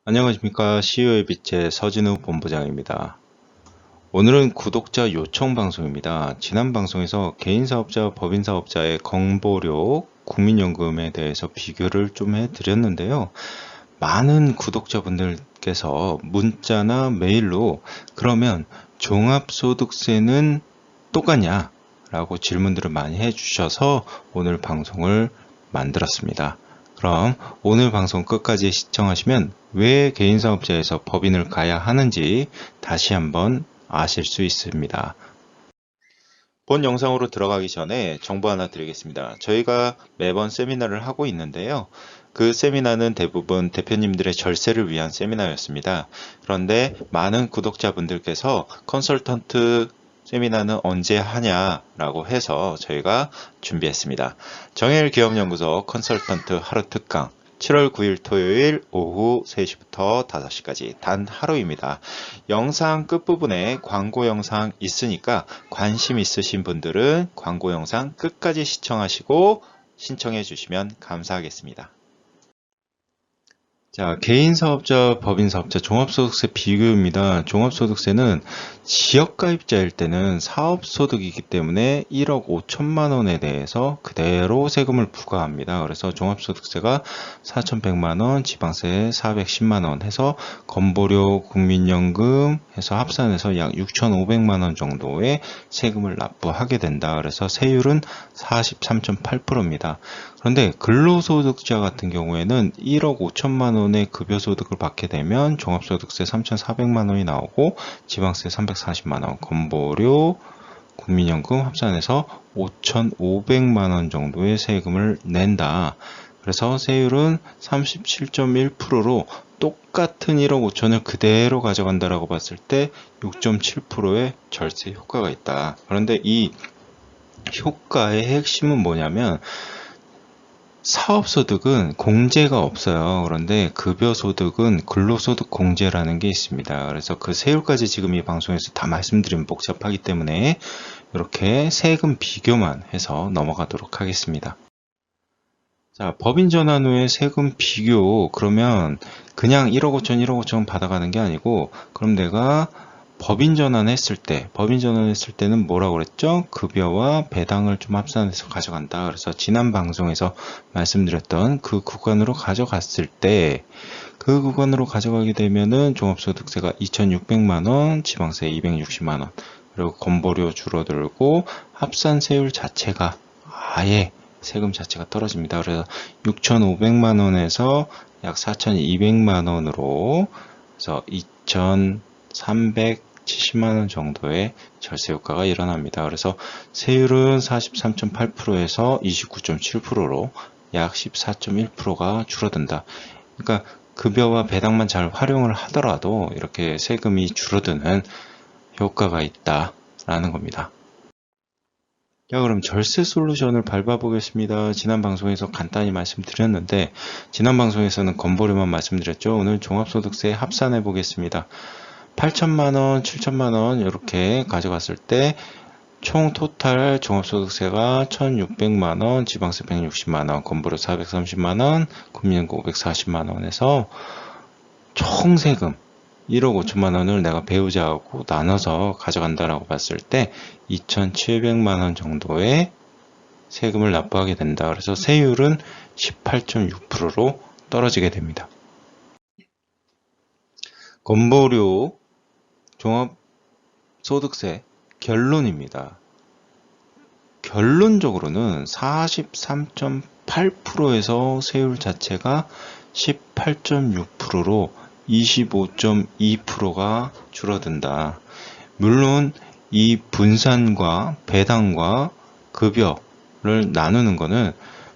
안녕하십니까. CEO의 빛의 서진우 본부장입니다. 오늘은 구독자 요청 방송입니다. 지난 방송에서 개인사업자, 법인사업자의 건보료, 국민연금에 대해서 비교를 좀 해드렸는데요. 많은 구독자분들께서 문자나 메일로 그러면 종합소득세는 똑같냐? 라고 질문들을 많이 해주셔서 오늘 방송을 만들었습니다. 그럼 오늘 방송 끝까지 시청하시면 왜 개인사업자에서 법인을 가야 하는지 다시 한번 아실 수 있습니다. 본 영상으로 들어가기 전에 정보 하나 드리겠습니다. 저희가 매번 세미나를 하고 있는데요. 그 세미나는 대부분 대표님들의 절세를 위한 세미나였습니다. 그런데 많은 구독자분들께서 컨설턴트 세미나는 언제 하냐라고 해서 저희가 준비했습니다. 정혜일기업연구소 컨설턴트 하루 특강 7월 9일 토요일 오후 3시부터 5시까지 단 하루입니다. 영상 끝부분에 광고 영상 있으니까 관심 있으신 분들은 광고 영상 끝까지 시청하시고 신청해 주시면 감사하겠습니다. 자, 개인사업자, 법인사업자, 종합소득세 비교입니다. 종합소득세는 지역가입자일 때는 사업소득이기 때문에 1억 5천만 원에 대해서 그대로 세금을 부과합니다. 그래서 종합소득세가 4,100만 원, 지방세 410만 원 해서 건보료, 국민연금 해서 합산해서 약 6,500만 원 정도의 세금을 납부하게 된다. 그래서 세율은 43.8%입니다. 그런데 근로소득자 같은 경우에는 1억 5천만 원의 급여소득을 받게 되면 종합소득세 3,400만 원이 나오고 지방세 340만 원, 건보료, 국민연금 합산해서 5,500만 원 정도의 세금을 낸다. 그래서 세율은 37.1%로 똑같은 1억 5천을 그대로 가져간다라고 봤을 때 6.7%의 절세 효과가 있다. 그런데 이 효과의 핵심은 뭐냐면 사업소득은 공제가 없어요. 그런데 급여소득은 근로소득 공제라는 게 있습니다. 그래서 그 세율까지 지금 이 방송에서 다 말씀드리면 복잡하기 때문에 이렇게 세금 비교만 해서 넘어가도록 하겠습니다. 자, 법인 전환 후에 세금 비교. 그러면 그냥 1억 5천, 1억 5천 받아가는 게 아니고 그럼 내가 법인 전환했을 때는 뭐라고 그랬죠? 급여와 배당을 좀 합산해서 가져간다. 그래서 지난 방송에서 말씀드렸던 그 구간으로 가져갔을 때, 그 구간으로 가져가게 되면은 종합소득세가 2,600만 원, 지방세 260만 원, 그리고 건보료 줄어들고 합산세율 자체가 아예 세금 자체가 떨어집니다. 그래서 6,500만 원에서 약 4,200만 원으로 그래서 2,370만 원 정도의 절세 효과가 일어납니다. 그래서 세율은 43.8%에서 29.7%로 약 14.1%가 줄어든다. 그러니까 급여와 배당만 잘 활용을 하더라도 이렇게 세금이 줄어드는 효과가 있다라는 겁니다. 자, 그럼 절세 솔루션을 밟아보겠습니다. 지난 방송에서 간단히 말씀드렸는데 지난 방송에서는 건보료만 말씀드렸죠. 오늘 종합소득세 합산해 보겠습니다. 8천만원, 7천만원 이렇게 가져갔을 때 총 토탈 종합소득세가 1,600만원, 지방세 160만원, 건보료 430만원, 국민연금 540만원 해서 총 세금 1억 5천만 원을 내가 배우자하고 나눠서 가져간다라고 봤을 때 2,700만 원 정도의 세금을 납부하게 된다. 그래서 세율은 18.6%로 떨어지게 됩니다. 건보료 종합소득세 결론입니다. 결론적으로는 43.8%에서 세율 자체가 18.6%로 25.2%가 줄어든다. 물론 이 분산과 배당과 급여를 나누는 것은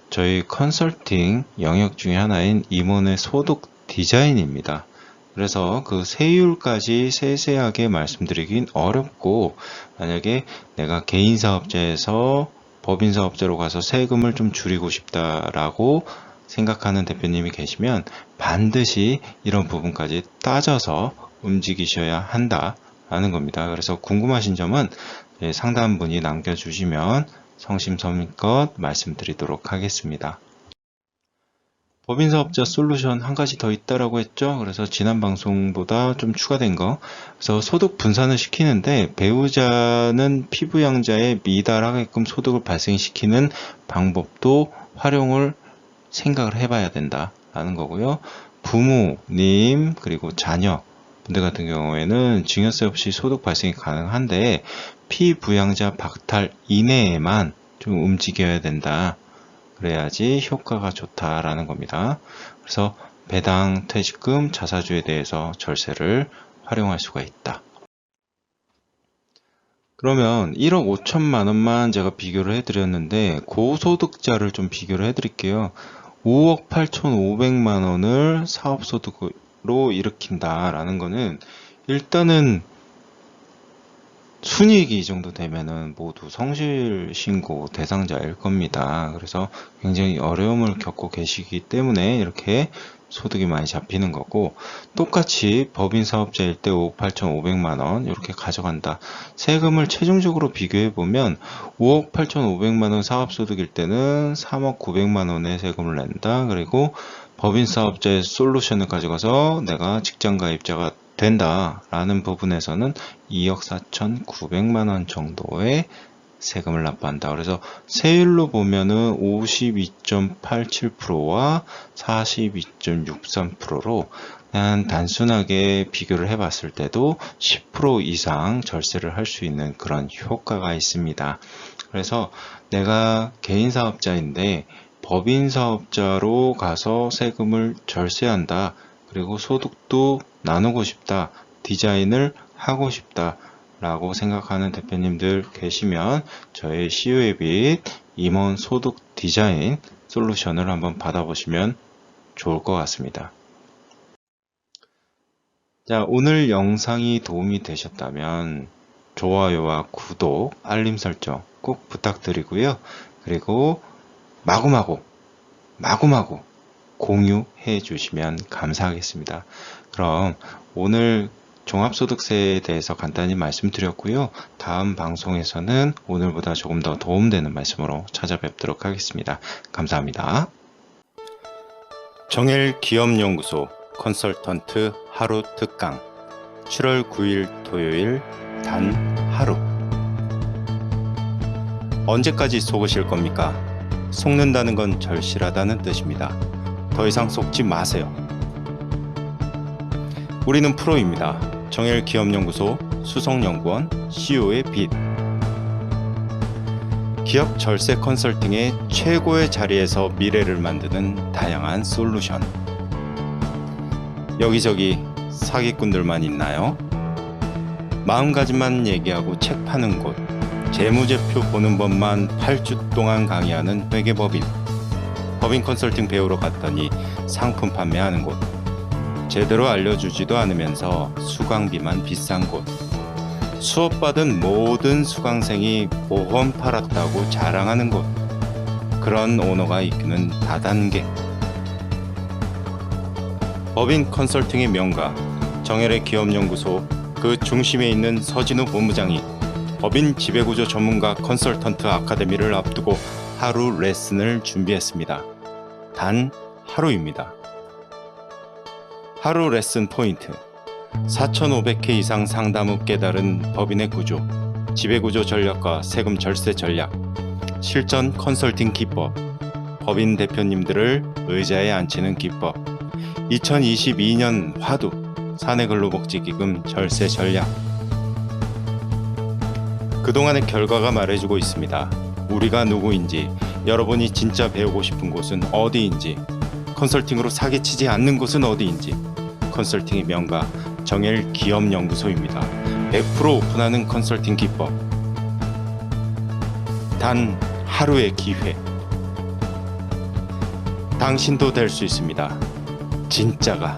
저희 컨설팅 영역 중에 하나인 임원의 소득 디자인입니다. 그래서 그 세율까지 세세하게 말씀드리긴 어렵고 만약에 내가 개인사업자에서 법인사업자로 가서 세금을 좀 줄이고 싶다라고 생각하는 대표님이 계시면 반드시 이런 부분까지 따져서 움직이셔야 한다라는 겁니다. 그래서 궁금하신 점은 상담 문의 남겨주시면 성심성의껏 말씀드리도록 하겠습니다. 법인사업자 솔루션 한 가지 더 있다라고 했죠. 그래서 지난 방송보다 좀 추가된 거. 그래서 소득 분산을 시키는데 배우자는 피부양자에 미달하게끔 소득을 발생시키는 방법도 활용을 생각을 해봐야 된다라는 거고요. 부모님 그리고 자녀 분들 같은 경우에는 증여세 없이 소득 발생이 가능한데 피부양자 박탈 이내에만 좀 움직여야 된다. 그래야지 효과가 좋다라는 겁니다. 그래서 배당, 퇴직금, 자사주에 대해서 절세를 활용할 수가 있다. 그러면 1억 5천만 원만 제가 비교를 해드렸는데 고소득자를 좀 비교를 해드릴게요. 5억 8,500만 원을 사업소득으로 일으킨다라는 거는 일단은 순이익이 이 정도 되면은 모두 성실신고 대상자일 겁니다. 그래서 굉장히 어려움을 겪고 계시기 때문에 이렇게 소득이 많이 잡히는 거고, 똑같이 법인 사업자일 때 5억 8,500만 원 이렇게 가져간다. 세금을 최종적으로 비교해 보면 5억 8,500만 원 사업소득일 때는 3억 900만 원의 세금을 낸다. 그리고 법인 사업자의 솔루션을 가져가서 내가 직장 가입자가 된다라는 부분에서는 2억 4,900만 원 정도의 세금을 납부한다. 그래서 세율로 보면은 52.87%와 42.63%로 그냥 단순하게 비교를 해봤을 때도 10% 이상 절세를 할 수 있는 그런 효과가 있습니다. 그래서 내가 개인 사업자인데 법인 사업자로 가서 세금을 절세한다. 그리고 소득도 나누고 싶다. 디자인을 하고 싶다. 라고 생각하는 대표님들 계시면 저의 CU에빗 임원 소득 디자인 솔루션을 한번 받아보시면 좋을 것 같습니다. 자, 오늘 영상이 도움이 되셨다면 좋아요와 구독, 알림 설정 꼭 부탁드리고요. 그리고 마구마구 공유해 주시면 감사하겠습니다. 그럼 오늘 종합소득세에 대해서 간단히 말씀드렸고요. 다음 방송에서는 오늘보다 조금 더 도움되는 말씀으로 찾아뵙도록 하겠습니다. 감사합니다. 정엘기업연구소 컨설턴트 하루 특강 7월 9일 토요일 단 하루. 언제까지 속으실 겁니까? 속는다는 건 절실하다는 뜻입니다. 더 이상 속지 마세요. 우리는 프로입니다. 정엘기업연구소 수석연구원 CU에빗. 기업 절세 컨설팅의 최고의 자리에서 미래를 만드는 다양한 솔루션. 여기저기 사기꾼들만 있나요? 마음가짐만 얘기하고 책 파는 곳, 재무제표 보는 법만 8주 동안 강의하는 회계법인. 법인 컨설팅 배우러 갔더니 상품 판매하는 곳, 제대로 알려주지도 않으면서 수강비만 비싼 곳, 수업받은 모든 수강생이 보험 팔았다고 자랑하는 곳, 그런 오너가 이끄는 다단계. 법인 컨설팅의 명가 정엘의 기업연구소 그 중심에 있는 서진우 본부장이 법인 지배구조 전문가 컨설턴트 아카데미를 앞두고 하루 레슨을 준비했습니다. 단 하루입니다. 하루 레슨 포인트 4,500회 이상 상담 후 깨달은 법인의 구조, 지배구조 전략과 세금 절세 전략, 실전 컨설팅 기법, 법인 대표님들을 의자에 앉히는 기법, 2022년 화두 사내근로복지기금 절세 전략. 그동안의 결과가 말해주고 있습니다. 우리가 누구인지, 여러분이 진짜 배우고 싶은 곳은 어디인지, 컨설팅으로 사기치지 않는 곳은 어디인지. 컨설팅의 명가 정엘기업연구소입니다. 100% 오픈하는 컨설팅 기법. 단 하루의 기회. 당신도 될 수 있습니다. 진짜가.